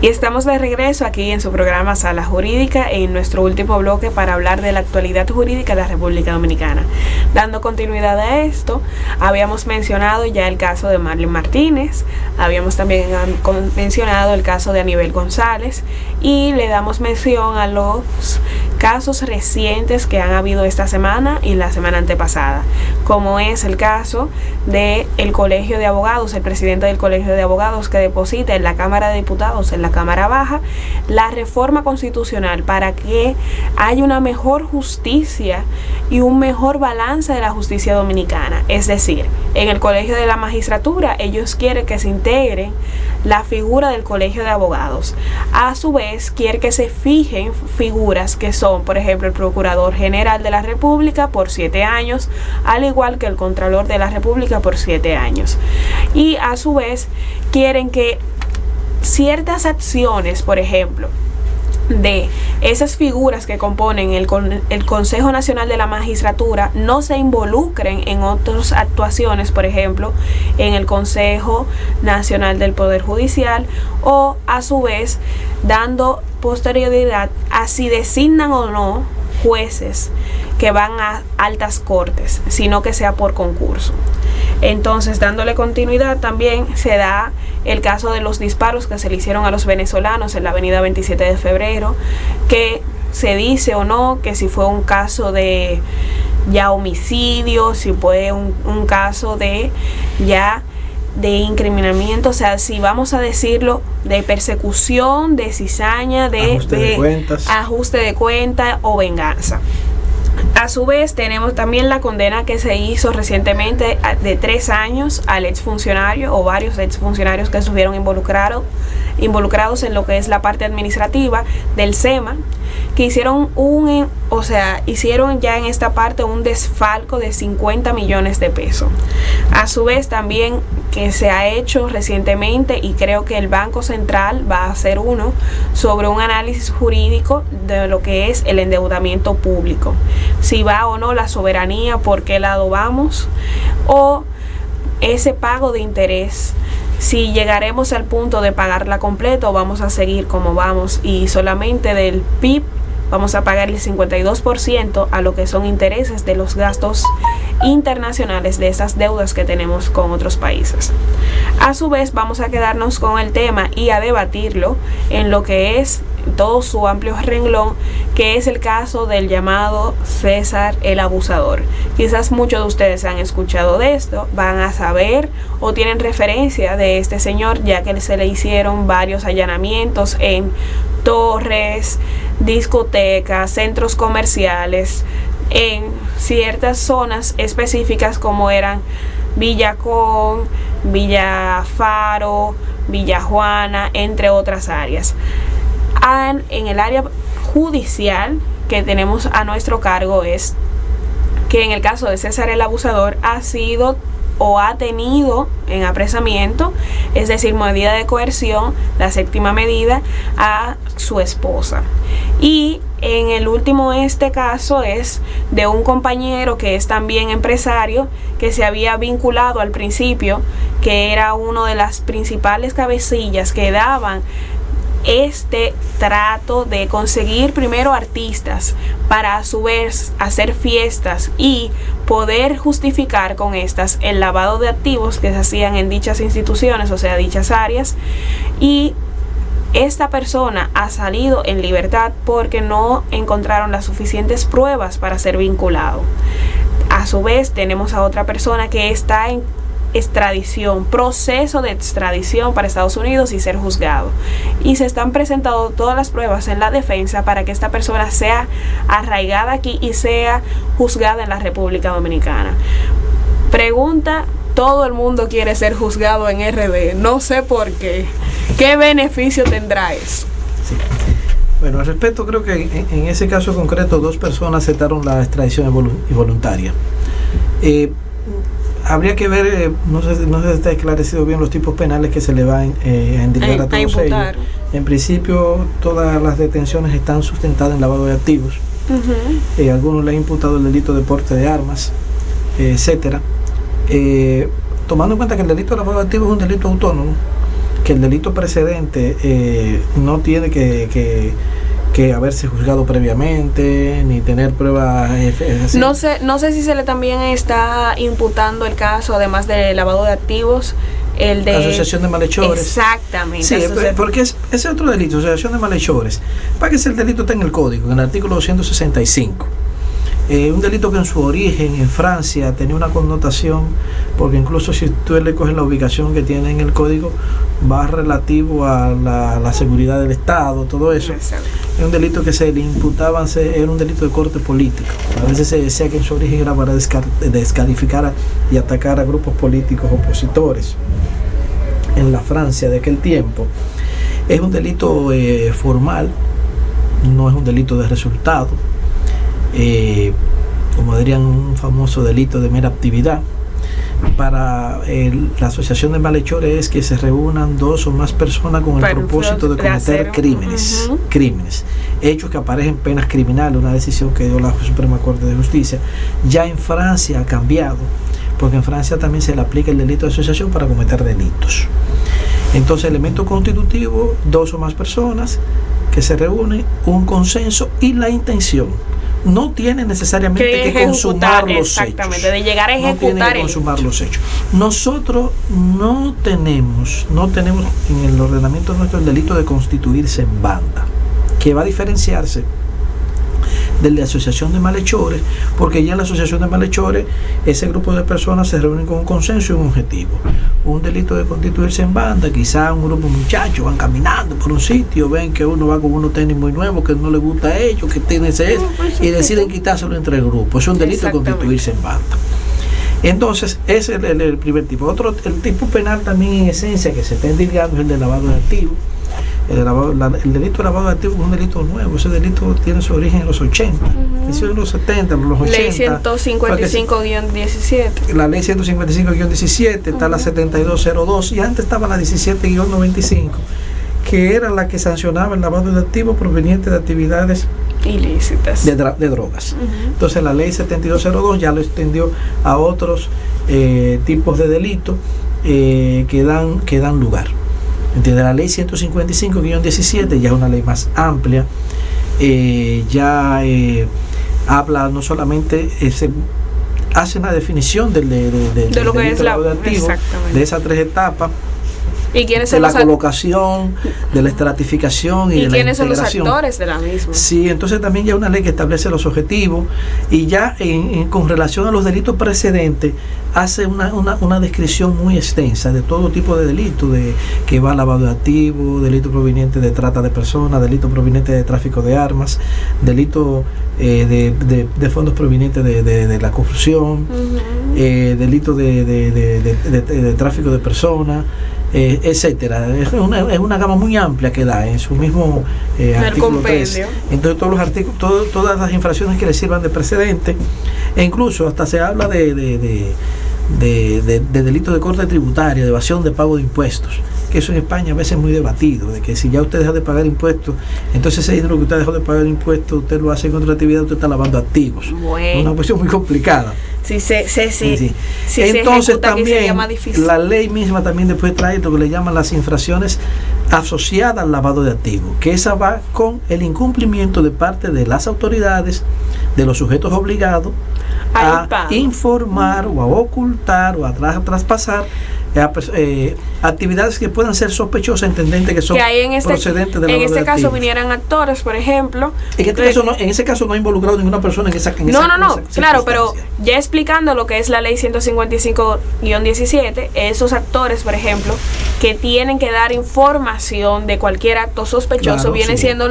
Y estamos de regreso aquí en su programa Sala Jurídica, en nuestro último bloque para hablar de la actualidad jurídica de la República Dominicana. Dando continuidad a esto, habíamos mencionado ya el caso de Marlene Martínez, habíamos también mencionado el caso de Aníbal González y le damos mención a los casos recientes que han habido esta semana y la semana antepasada, como es el caso del Colegio de Abogados, el presidente del Colegio de Abogados que deposita en la Cámara de Diputados, en la Cámara Baja, la reforma constitucional para que haya una mejor justicia y un mejor balance de la justicia dominicana. Es decir, en el Colegio de la Magistratura ellos quieren que se integre la figura del Colegio de Abogados. A su vez, quiere que se fijen figuras que son, por ejemplo, el Procurador General de la República por 7 años, al igual que el Contralor de la República por 7 años. Y a su vez, quieren que ciertas acciones, por ejemplo, de esas figuras que componen el Consejo Nacional de la Magistratura no se involucren en otras actuaciones, por ejemplo, en el Consejo Nacional del Poder Judicial, o a su vez dando posterioridad a si designan o no jueces que van a altas cortes, sino que sea por concurso. Entonces, dándole continuidad, también se da el caso de los disparos que se le hicieron a los venezolanos en la avenida 27 de febrero, que se dice o no que si fue un caso de ya homicidio, si fue un caso de ya de incriminamiento, o sea, si vamos a decirlo, de persecución, de cizaña, de ajuste de cuentas o venganza. A su vez, tenemos también la condena que se hizo recientemente de 3 años al exfuncionario o varios exfuncionarios que estuvieron involucrados en lo que es la parte administrativa del SEMA, que hicieron hicieron ya en esta parte un desfalco de 50 millones de pesos. A su vez, también que se ha hecho recientemente, y creo que el Banco Central va a hacer uno, sobre un análisis jurídico de lo que es el endeudamiento público. Si va o no la soberanía, por qué lado vamos, o ese pago de interés, si llegaremos al punto de pagarla completa o vamos a seguir como vamos y solamente del PIB vamos a pagar el 52% a lo que son intereses de los gastos internacionales de esas deudas que tenemos con otros países. A su vez, vamos a quedarnos con el tema y a debatirlo en lo que es todo su amplio renglón, que es el caso del llamado César el Abusador. Quizás muchos de ustedes han escuchado de esto, van a saber o tienen referencia de este señor, ya que se le hicieron varios allanamientos en torres, discotecas, centros comerciales, en ciertas zonas específicas como eran Villacón, Villa Faro, Villa Juana, entre otras áreas. En el área judicial que tenemos a nuestro cargo es que en el caso de César el Abusador ha sido o ha tenido en apresamiento, es decir, medida de coerción, la 7ª medida, a su esposa. Y en el último caso es de un compañero que es también empresario, que se había vinculado al principio, que era uno de las principales cabecillas que daban este trato de conseguir primero artistas para a su vez hacer fiestas y poder justificar con estas el lavado de activos que se hacían en dichas instituciones, o sea, dichas áreas. Y esta persona ha salido en libertad porque no encontraron las suficientes pruebas para ser vinculado. A su vez, tenemos a otra persona que está en proceso de extradición para Estados Unidos y ser juzgado, y se están presentando todas las pruebas en la defensa para que esta persona sea arraigada aquí y sea juzgada en la República Dominicana. Pregunta: todo el mundo quiere ser juzgado en RD, no sé por qué. ¿Qué beneficio tendrá eso? Sí. Bueno, al respecto, creo que en ese caso concreto 2 personas aceptaron la extradición involuntaria. Habría que ver, no sé si está esclarecido bien los tipos penales que se le van a indicar a todos ellos. En principio, todas las detenciones están sustentadas en lavado de activos. Algunos le han imputado el delito de porte de armas, etcétera. Tomando en cuenta que el delito de lavado de activos es un delito autónomo, que el delito precedente no tiene que haberse juzgado previamente, ni tener pruebas. No sé si se le también está imputando el caso, además de lavado de activos, el de asociación de malhechores. Exactamente. Sí, porque ese otro delito, asociación de malhechores, para que ese delito está en el código, en el artículo 265. Un delito que en su origen en Francia tenía una connotación, porque incluso si tú le coges la ubicación que tiene en el código, va relativo a la seguridad del Estado, todo eso. Exacto. Es un delito que se le imputaban, era un delito de corte político. A veces se decía que en su origen era para descalificar y atacar a grupos políticos opositores. En la Francia de aquel tiempo es un delito formal, no es un delito de resultado. Como dirían, un famoso delito de mera actividad. Para la asociación de malhechores es que se reúnan dos o más personas con el propósito de cometer crímenes, hechos que aparecen penas criminales, una decisión que dio la Suprema Corte de Justicia. Ya en Francia ha cambiado, porque en Francia también se le aplica el delito de asociación para cometer delitos. Entonces, elemento constitutivo, dos o más personas que se reúnen, un consenso y la intención. No tiene necesariamente que consumar los hechos. Exactamente, de llegar a ejecutar. No tiene que consumar los hechos. Nosotros no tenemos en el ordenamiento nuestro el delito de constituirse en banda, que va a diferenciarse de la asociación de malhechores, porque ya en la asociación de malhechores ese grupo de personas se reúnen con un consenso y un objetivo. Un delito de constituirse en banda, quizá un grupo de muchachos van caminando por un sitio, ven que uno va con unos tenis muy nuevos que no le gusta a ellos, que tiene ese y deciden quitárselo entre el grupo. Es un delito de constituirse en banda. Entonces, ese es el primer tipo. El tipo penal también en esencia que se está indicando es el de lavado de activos. El delito de lavado de activos es un delito nuevo. Ese delito tiene su origen en los 80, inició en los 70, en los 80. Ley 155-17. La ley 155-17, está la 7202 y antes estaba la 17-95, que era la que sancionaba el lavado de activos proveniente de actividades ilícitas de drogas. Entonces la ley 7202 ya lo extendió a otros tipos de delitos que dan lugar. ¿Entiendes? La ley 155-17 ya es una ley más amplia, habla no solamente, hace una definición de lo que es lavado de activos, de esas tres etapas. ¿Y quiénes son de la colocación, de la estratificación y de la quiénes son los integración. actores de la misma? Sí, entonces también ya una ley que establece los objetivos y ya con relación a los delitos precedentes hace una descripción muy extensa de todo tipo de delitos, que va lavado de activos, delito proveniente de trata de personas, delito proveniente de tráfico de armas, delito de fondos provenientes de la corrupción, delito de tráfico de personas, etcétera. Es una gama muy amplia que da en su mismo artículo 3. Entonces todos los artículos, todas las infracciones que le sirvan de precedente, e incluso hasta se habla de delito de corte tributaria, de evasión de pago de impuestos, que eso en España a veces es muy debatido, de que si ya usted deja de pagar impuestos, entonces ese dinero que usted dejó de pagar impuestos, usted lo hace en otra actividad, usted está lavando activos. Bueno. Una cuestión muy complicada. Sí. Entonces también la ley misma también después trae lo que le llaman las infracciones asociadas al lavado de activos, que esa va con el incumplimiento de parte de las autoridades, de los sujetos obligados a informar o a ocultar o a traspasar actividades que puedan ser sospechosas, entendente que son procedentes de lavado de activos. En este caso vinieran actores, por ejemplo. En ese caso no ha involucrado ninguna persona en esa claro, pero ya explicando lo que es la ley 155-17, esos actores, por ejemplo, que tienen que dar información de cualquier acto sospechoso, vienen siendo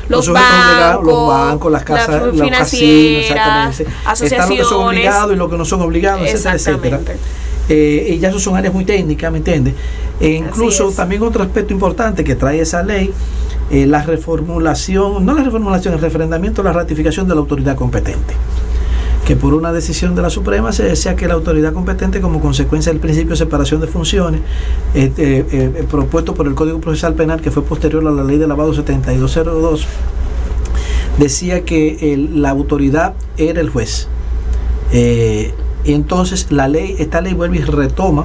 los bancos, las casas financieras, asociaciones. Están los que son obligados y los que no son obligados, etcétera. Y ya eso son áreas muy técnicas, ¿me entiendes? Incluso también otro aspecto importante que trae esa ley, el refrendamiento o la ratificación de la autoridad competente, que por una decisión de la Suprema se decía que la autoridad competente, como consecuencia del principio de separación de funciones propuesto por el Código Procesal Penal, que fue posterior a la ley de lavado 7202, decía que la autoridad era el juez. Y entonces esta ley vuelve y retoma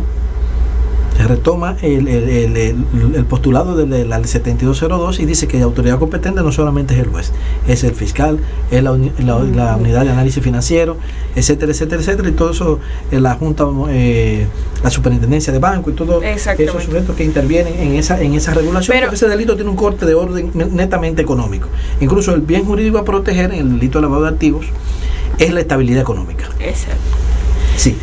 retoma el postulado de la 7202 y dice que la autoridad competente no solamente es el juez, es el fiscal, es la unidad de análisis financiero, etcétera, etcétera, etcétera, y todo eso, la Junta, la superintendencia de banco y todo esos sujetos que intervienen en esa regulación. Pero ese delito tiene un corte de orden netamente económico. Incluso el bien jurídico a proteger en el delito de lavado de activos es la estabilidad económica. Exacto. Sí.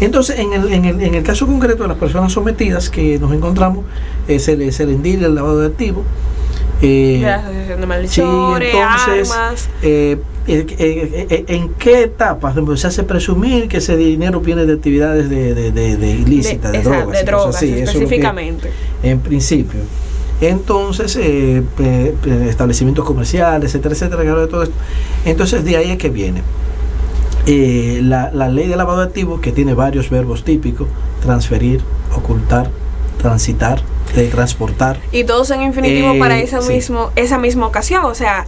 Entonces, en el caso concreto de las personas sometidas que nos encontramos, se le endila el lavado de activos. La asociación de malhechores, sí, entonces, armas. ¿En qué etapa se hace presumir que ese dinero viene de actividades de ilícitas, de drogas? De drogas, sí, específicamente. En principio. Entonces, establecimientos comerciales, etcétera, etcétera, de todo esto. Entonces, de ahí es que viene. La ley de lavado de activos, que tiene varios verbos típicos: transferir, ocultar, transitar, transportar. Y todos en infinitivo para esa misma ocasión. O sea,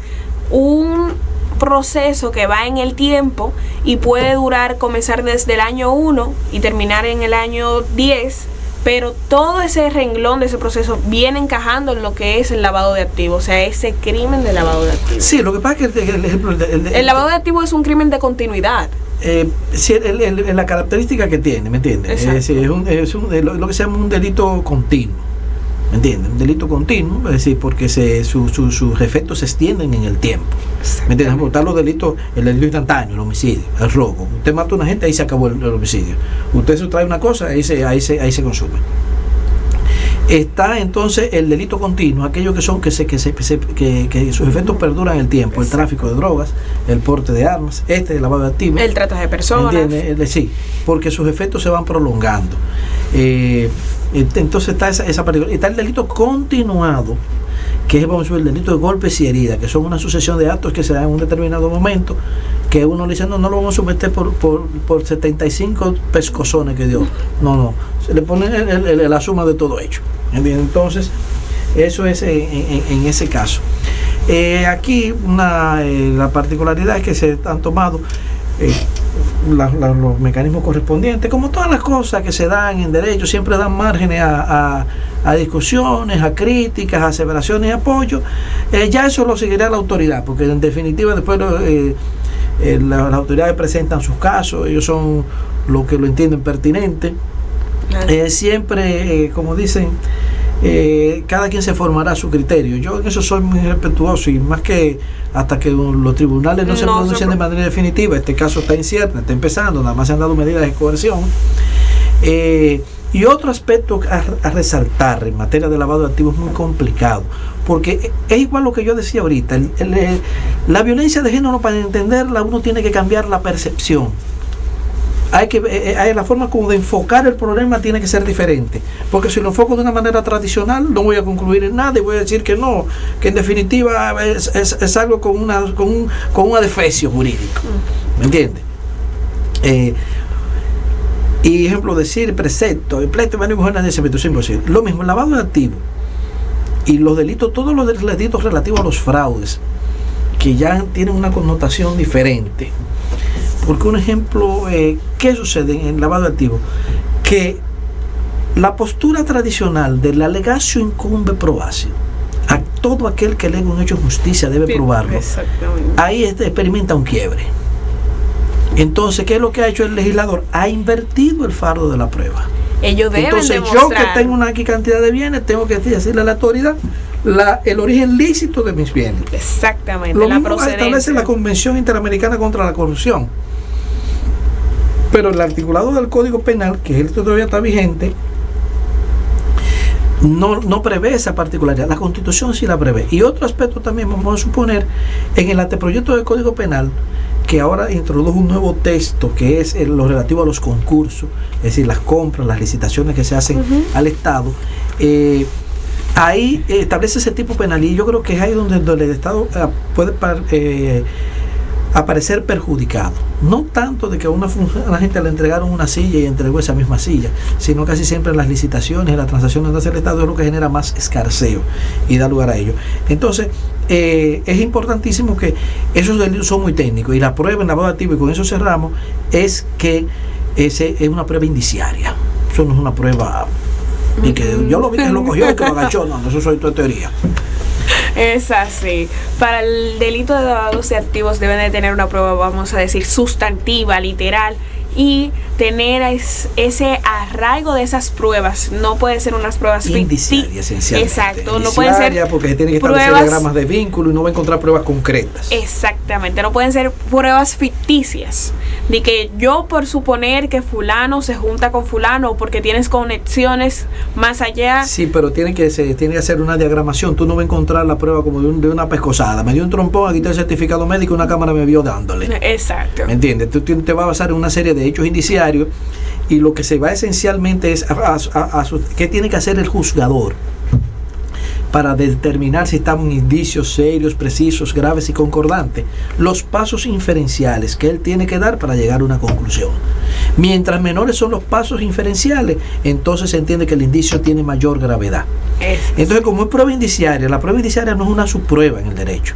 un proceso que va en el tiempo y puede comenzar desde el año 1 y terminar en el año 10. Pero todo ese renglón de ese proceso viene encajando en lo que es el lavado de activos, o sea, ese crimen de lavado de activos. Sí, lo que pasa es que el ejemplo... El lavado de activos es un crimen de continuidad. Sí, la característica que tiene, ¿me entiendes? Es lo que se llama un delito continuo, ¿me entiendes? Un delito continuo, es decir, porque sus efectos se extienden en el tiempo. ¿Me entiendes? Por tal los delitos, el delito instantáneo, el homicidio, el robo. Usted mata a una gente, ahí se acabó el homicidio. Usted sustrae una cosa, ahí se consume. Está entonces el delito continuo, aquellos que sus efectos perduran en el tiempo: el tráfico de drogas, el porte de armas, el lavado de activos, el trata de personas. Sí, porque sus efectos se van prolongando. Entonces está esa particular. Está el delito continuado, que es, vamos a decir, el delito de golpes y heridas, que son una sucesión de actos que se dan en un determinado momento, que uno le dice, no lo vamos a someter por 75 pescozones que dio. No, se le pone la suma de todo hecho. Entonces, eso es en ese caso. Aquí la particularidad es que se han tomado los mecanismos correspondientes. Como todas las cosas que se dan en derecho, siempre dan márgenes a discusiones, a críticas, a aseveraciones y apoyo. Ya eso lo seguirá la autoridad, porque en definitiva después las autoridades presentan sus casos, ellos son los que lo entienden pertinente. Siempre, como dicen, cada quien se formará su criterio. Yo en eso soy muy respetuoso, y más que hasta que los tribunales no se pronuncien de manera definitiva. Este caso está incierto, está empezando, nada más se han dado medidas de coerción. Y otro aspecto a resaltar en materia de lavado de activos es muy complicado, porque es igual lo que yo decía ahorita. La violencia de género, para entenderla, uno tiene que cambiar la percepción. Hay la forma como de enfocar el problema tiene que ser diferente, porque si lo enfoco de una manera tradicional no voy a concluir en nada y voy a decir que no, que en definitiva es algo con un adefesio jurídico, ¿me entiendes? Y ejemplo, decir precepto, el pleito de mujer nadie se mete, es imposible. Lo mismo, el lavado de activos y los delitos, todos los delitos relativos a los fraudes, que ya tienen una connotación diferente. Porque un ejemplo, ¿qué sucede en el lavado de activos? Que la postura tradicional de la alegatio incumbe probatio, a todo aquel que alega un hecho de justicia debe probarlo. Ahí experimenta un quiebre. Entonces, ¿qué es lo que ha hecho el legislador? Ha invertido el fardo de la prueba. Ellos deben Entonces, demostrar. Yo que tengo una cantidad de bienes, tengo que decirle a la autoridad el origen lícito de mis bienes. Exactamente. Lo mismo establece la Convención Interamericana contra la Corrupción. Pero el articulado del Código Penal, que esto todavía está vigente, no prevé esa particularidad. La Constitución sí la prevé. Y otro aspecto también, vamos a suponer, en el anteproyecto del Código Penal, que ahora introdujo un nuevo texto, que es lo relativo a los concursos, es decir, las compras, las licitaciones que se hacen al Estado. Ahí establece ese tipo penal, y yo creo que es ahí donde el Estado puede aparecer perjudicado. No tanto de que a una gente le entregaron una silla y entregó esa misma silla, sino casi siempre en las licitaciones, en las transacciones donde hace el Estado, es lo que genera más escarceo y da lugar a ello. Entonces, es importantísimo que esos delitos son muy técnicos, y la prueba en lavado de activos, y con eso cerramos, es que es una prueba indiciaria. Eso no es una prueba Y que yo lo vi que lo cogió y que lo agachó. No, eso soy tu teoría. Es así. Para el delito de lavado de activos deben de tener una prueba, vamos a decir, sustantiva, literal, y tener ese arraigo de esas pruebas. No pueden ser unas pruebas indiciarias, esencialmente. Exacto, no pueden ser porque tienen que establecer diagramas de vínculo y no va a encontrar pruebas concretas. Exactamente, no pueden ser pruebas ficticias. De que yo, por suponer que fulano se junta con fulano o porque tienes conexiones más allá. Sí, pero tiene que hacer una diagramación. Tú no vas a encontrar la prueba como de una pescosada. Me dio un trompón, aquí está el certificado médico, una cámara me vio dándole. Exacto. ¿Me entiendes? Tú te vas a basar en una serie de hechos indiciarios y lo que se va esencialmente es qué tiene que hacer el juzgador para determinar si estamos en indicios serios, precisos, graves y concordantes. Los pasos inferenciales que él tiene que dar para llegar a una conclusión. Mientras menores son los pasos inferenciales, entonces se entiende que el indicio tiene mayor gravedad. Entonces, como es prueba indiciaria, la prueba indiciaria no es una subprueba en el derecho.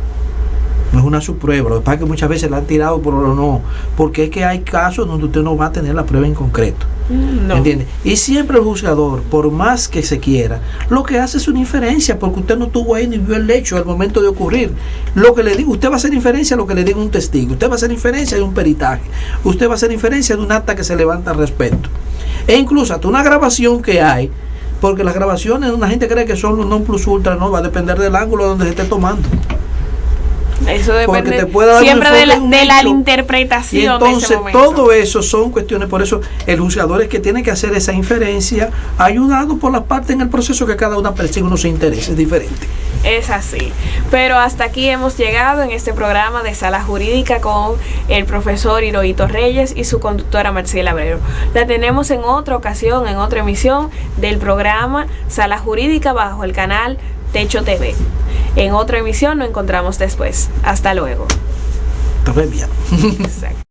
No es una subprueba. Lo que pasa es que muchas veces la han tirado por lo no. Porque es que hay casos donde usted no va a tener la prueba en concreto. No. ¿Entiende? Y siempre el juzgador, por más que se quiera, lo que hace es una inferencia, porque usted no estuvo ahí ni vio el hecho al momento de ocurrir. Lo que le digo, usted va a hacer inferencia a lo que le diga un testigo. Usted va a hacer inferencia de un peritaje. Usted va a hacer inferencia de un acta que se levanta al respecto. E incluso hasta una grabación que hay, porque las grabaciones, una gente cree que son un non plus ultra, no, va a depender del ángulo donde se esté tomando. Eso depende siempre de la interpretación. Y entonces de ese momento. Todo eso son cuestiones, por eso el juzgador es que tiene que hacer esa inferencia, ayudado por las partes en el proceso que cada una persigue unos intereses diferentes. Es así. Pero hasta aquí hemos llegado en este programa de Sala Jurídica con el profesor Hirohito Reyes y su conductora Marcela Abreu. La tenemos en otra ocasión, en otra emisión del programa Sala Jurídica bajo el canal Techo TV. En otra emisión nos encontramos después. Hasta luego. Está bien. Exacto.